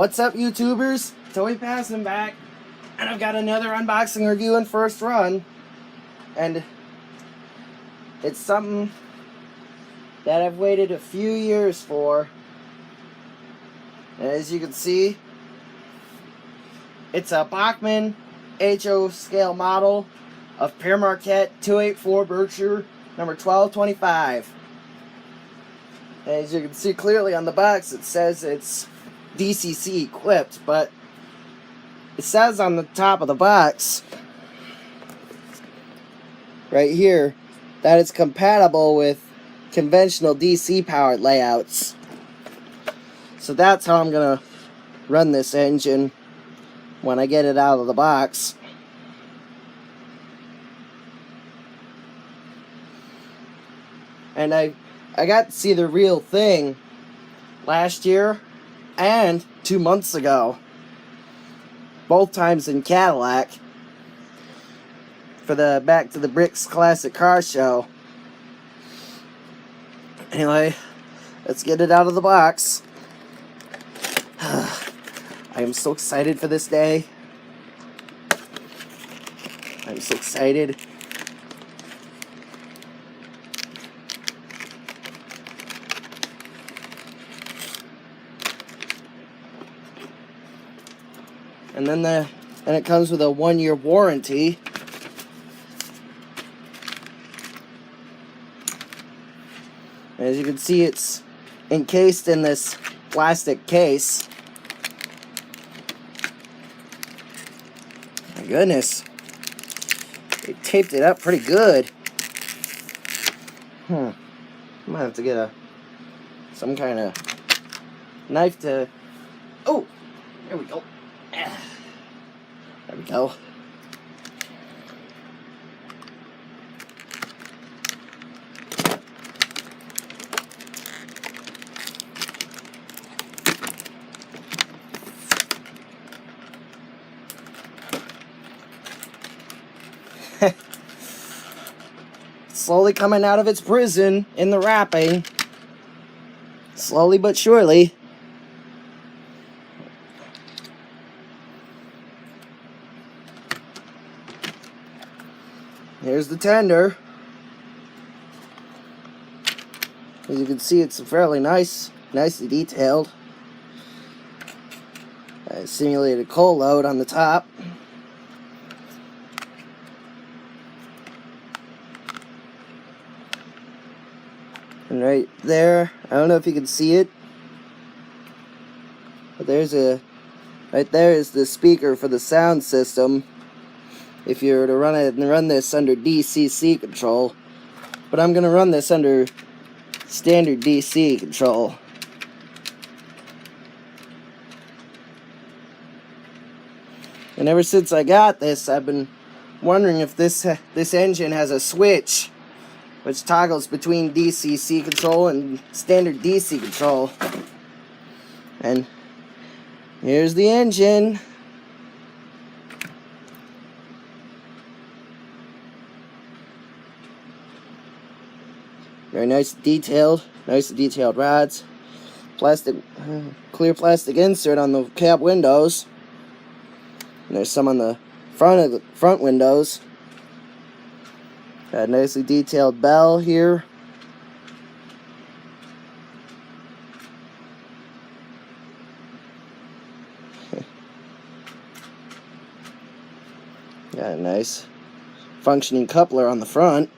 What's up, YouTubers? Toy passing back, and I've got another unboxing review and first run, and it's something that I've waited a few years for. And as you can see, it's a Bachmann HO scale model of Pere Marquette 284 Berkshire number 1225. And as you can see clearly on the box, it says it's DCC equipped, but it says on the top of the box right here that it's compatible with conventional DC powered layouts. So that's how I'm gonna run this engine when I get it out of the box. And I got to see the real thing last year and 2 months ago, both times in Cadillac, for the Back to the Bricks Classic Car Show. Anyway, let's get it out of the box. I am so excited for this day. I'm so excited. And then it comes with a 1-year warranty. As you can see, it's encased in this plastic case. My goodness, they taped it up pretty good. I might have to get some kind of knife to. Oh, there we go. There we go. Slowly coming out of its prison in the wrapping. Slowly but surely. Here's the tender. As you can see, it's fairly nicely detailed. Simulated coal load on the top. And right there, I don't know if you can see it, but right there is the speaker for the sound system. If you were to run this under DCC control, but I'm gonna run this under standard DC control. And ever since I got this, I've been wondering if this engine has a switch which toggles between DCC control and standard DC control. And here's the engine. Very nicely detailed rods. Clear plastic insert on the cab windows. And there's some on the front windows. Got a nicely detailed bell here. Got a nice functioning coupler on the front.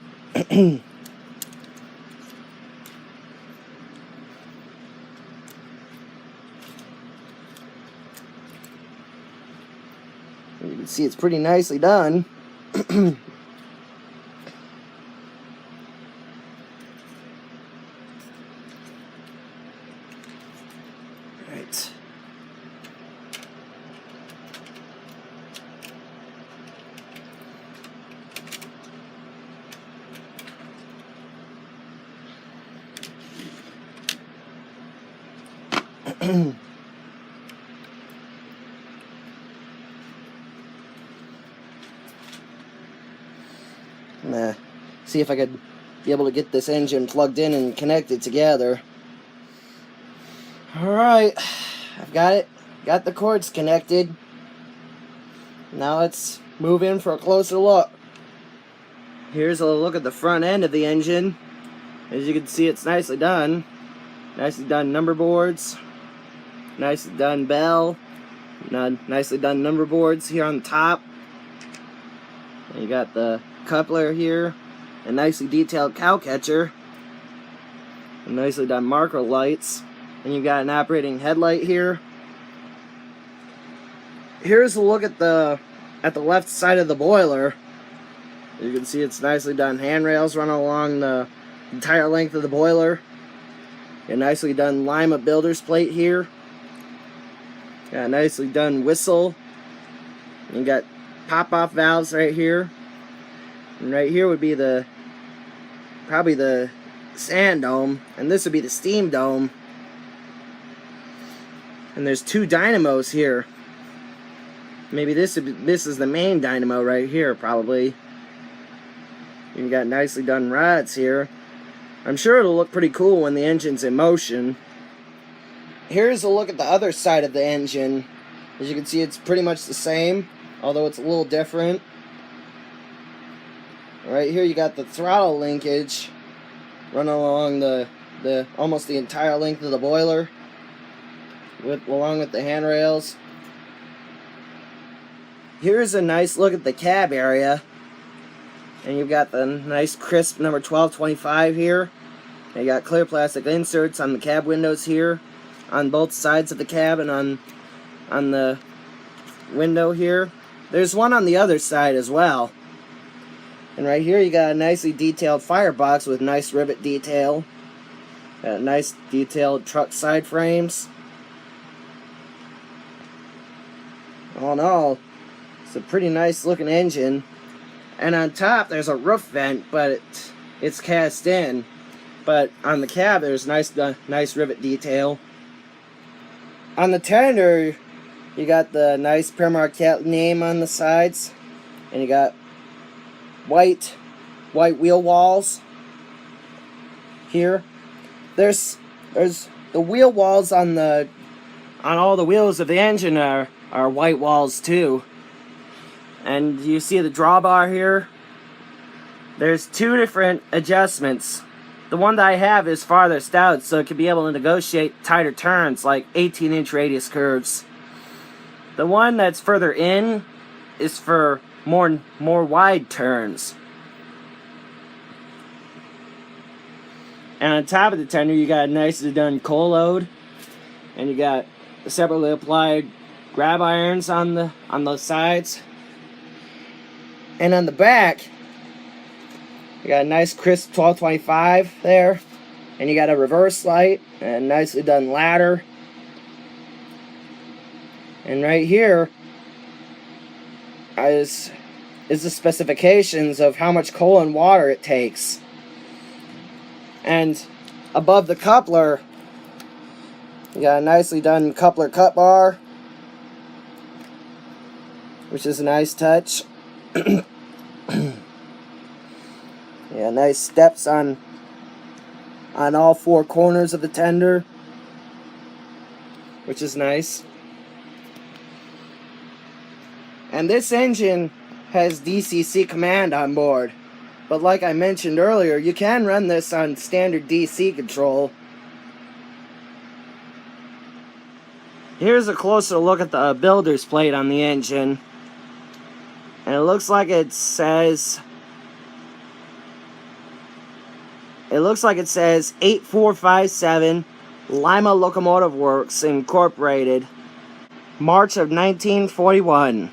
You can see it's pretty nicely done. Right. See if I could be able to get this engine plugged in and connected together. Alright, I've got Got the cords connected. Now let's move in for a closer look. Here's a look at the front end of the engine. As you can see, it's nicely done. Nicely done number boards. Nicely done bell. Nicely done number boards here on the top. And you got the coupler here. A nicely detailed cow catcher. And nicely done marker lights. And you've got an operating headlight here. Here's a look at the left side of the boiler. You can see it's nicely done handrails running along the entire length of the boiler. A nicely done Lima builder's plate here. Got a nicely done whistle. You got pop-off valves right here. And right here would be probably the sand dome, and this would be the steam dome. And there's two dynamos here. Maybe this is the main dynamo right here, probably. You got nicely done rods here. I'm sure it'll look pretty cool when the engine's in motion. Here's a look at the other side of the engine. As you can see, it's pretty much the same, although it's a little different. Right here you got the throttle linkage running along the almost the entire length of the boiler, along with the handrails. Here's a nice look at the cab area. And you've got the nice crisp number 1225 here. And you got clear plastic inserts on the cab windows here, on both sides of the cab and on the window here. There's one on the other side as well. And right here you got a nicely detailed firebox with nice rivet detail. Got nice detailed truck side frames. All in all, it's a pretty nice looking engine. And on top there's a roof vent, but it's cast in. But on the cab there's nice rivet detail. On the tender you got the nice Pere Marquette name on the sides, and you got white wheel walls here. There's the wheel walls on all the wheels of the engine are white walls too. And you see the drawbar here. There's two different adjustments. The one that I have is farthest out, so it can be able to negotiate tighter turns, like 18-inch radius curves. The one that's further in is for more wide turns. And on top of the tender, you got a nicely done coal load, and you got separately applied grab irons on the sides. And on the back, you got a nice crisp 1225 there, and you got a reverse light and a nicely done ladder. And right here is the specifications of how much coal and water it takes. And above the coupler, you got a nicely done coupler cut bar, which is a nice touch. Yeah, nice steps on all four corners of the tender, which is nice. And this engine has DCC command on board, but like I mentioned earlier, you can run this on standard DC control. Here's a closer look at the builder's plate on the engine. And it looks like it says 8457 Lima Locomotive Works Incorporated, March of 1941.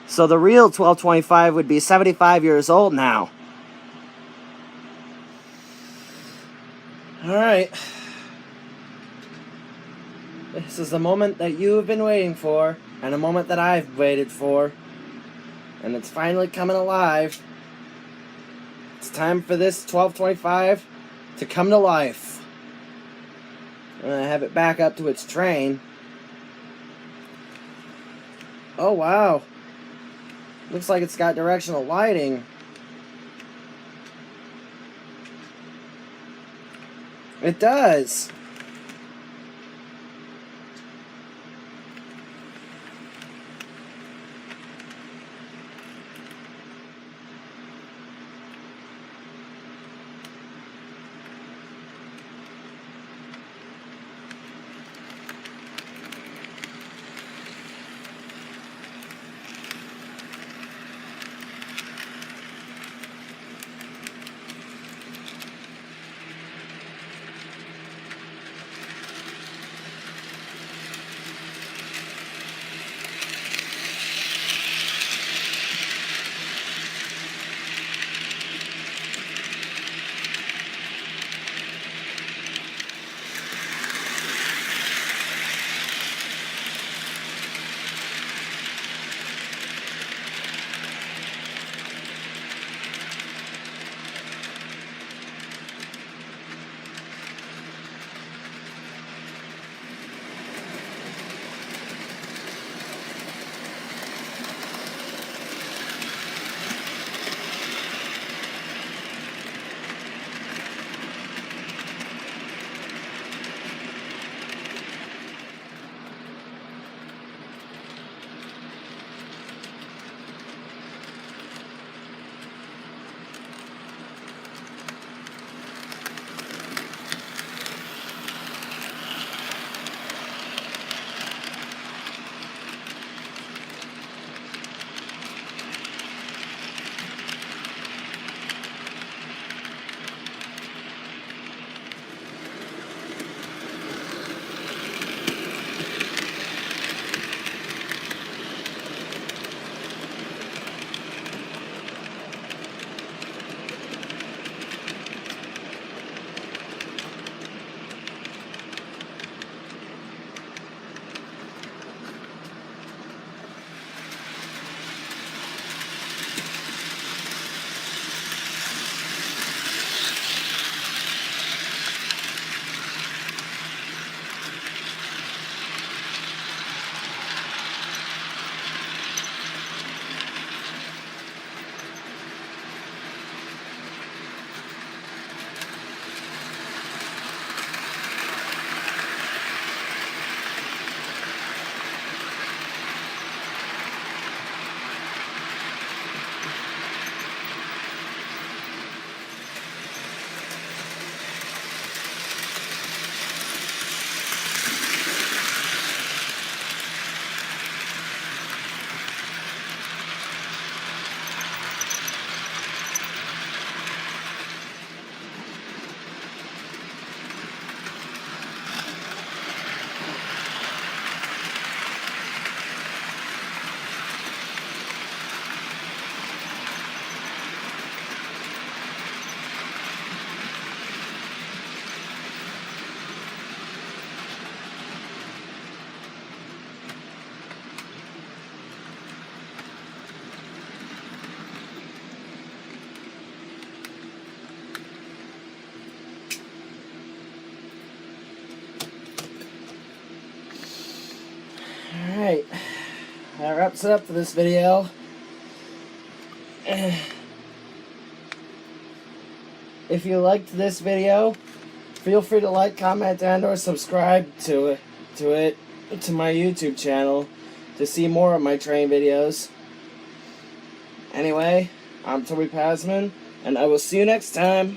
So the real 1225 would be 75 years old now. Alright. This is the moment that you have been waiting for, and a moment that I've waited for. And it's finally coming alive. It's time for this 1225 to come to life. I'm going to have it back up to its train. Oh wow. Looks like it's got directional lighting. It does. Alright, that wraps it up for this video. If you liked this video, feel free to like, comment, and or subscribe to my YouTube channel to see more of my train videos. Anyway, I'm Toby Pasman, and I will see you next time.